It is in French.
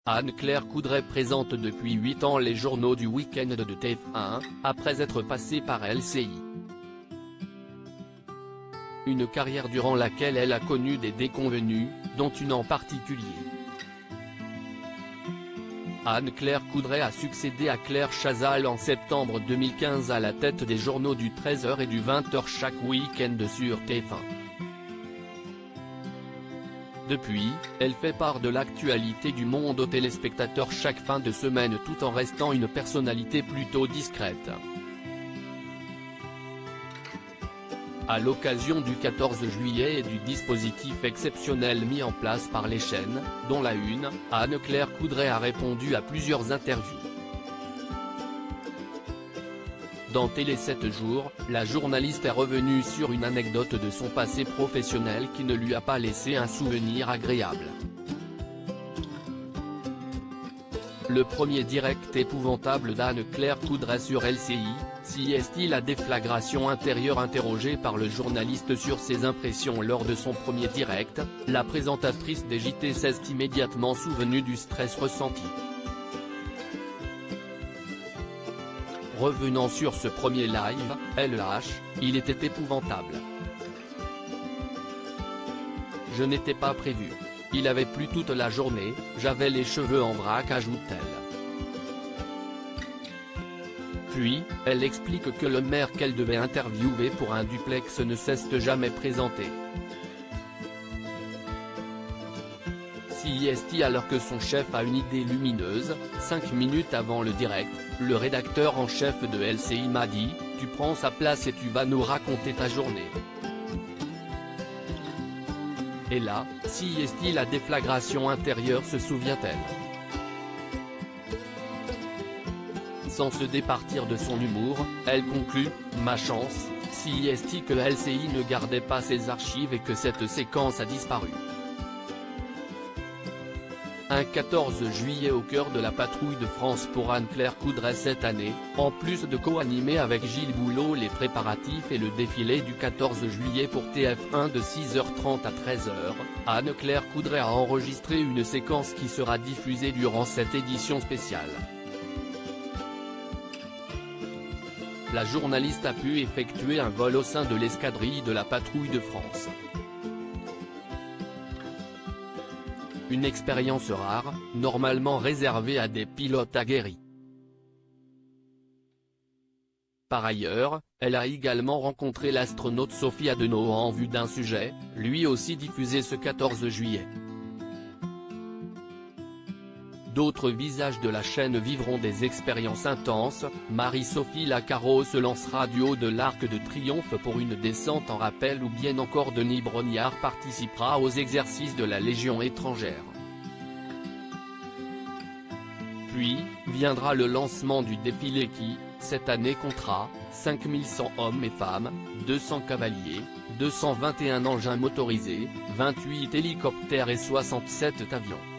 Anne-Claire Coudray présente depuis 8 ans les journaux du week-end de TF1, après être passée par LCI. Une carrière durant laquelle elle a connu des déconvenues, dont une en particulier. Anne-Claire Coudray a succédé à Claire Chazal en septembre 2015 à la tête des journaux du 13h et du 20h chaque week-end sur TF1. Depuis, elle fait part de l'actualité du monde aux téléspectateurs chaque fin de semaine tout en restant une personnalité plutôt discrète. À l'occasion du 14 juillet et du dispositif exceptionnel mis en place par les chaînes, dont la Une, Anne-Claire Coudray a répondu à plusieurs interviews. Dans Télé 7 jours, la journaliste est revenue sur une anecdote de son passé professionnel qui ne lui a pas laissé un souvenir agréable. Le premier direct épouvantable d'Anne-Claire Coudray sur LCI, si est-il la déflagration intérieure interrogée par le journaliste sur ses impressions lors de son premier direct, la présentatrice des JT s'est immédiatement souvenue du stress ressenti. Revenant sur ce premier live, LH, il était épouvantable. Je n'étais pas prévu. Il avait plu toute la journée, j'avais les cheveux en vrac, ajoute-t-elle. Puis, elle explique que le maire qu'elle devait interviewer pour un duplex ne s'est jamais présenté. Si est-il alors que son chef a une idée lumineuse, 5 minutes avant le direct, le rédacteur en chef de LCI m'a dit, tu prends sa place et tu vas nous raconter ta journée. Et là, si est-il la déflagration intérieure se souvient-elle. Sans se départir de son humour, elle conclut, ma chance, si est-il que LCI ne gardait pas ses archives et que cette séquence a disparu. Un 14 juillet au cœur de la patrouille de France pour Anne-Claire Coudray cette année, en plus de co-animer avec Gilles Boulot les préparatifs et le défilé du 14 juillet pour TF1 de 6h30 à 13h, Anne-Claire Coudray a enregistré une séquence qui sera diffusée durant cette édition spéciale. La journaliste a pu effectuer un vol au sein de l'escadrille de la patrouille de France. Une expérience rare, normalement réservée à des pilotes aguerris. Par ailleurs, elle a également rencontré l'astronaute Sophie Adenauer en vue d'un sujet, lui aussi diffusé ce 14 juillet. D'autres visages de la chaîne vivront des expériences intenses, Marie-Sophie Lacaro se lancera du haut de l'Arc de Triomphe pour une descente en rappel ou bien encore Denis Brognard participera aux exercices de la Légion étrangère. Puis, viendra le lancement du défilé qui, cette année comptera, 5100 hommes et femmes, 200 cavaliers, 221 engins motorisés, 28 hélicoptères et 67 avions.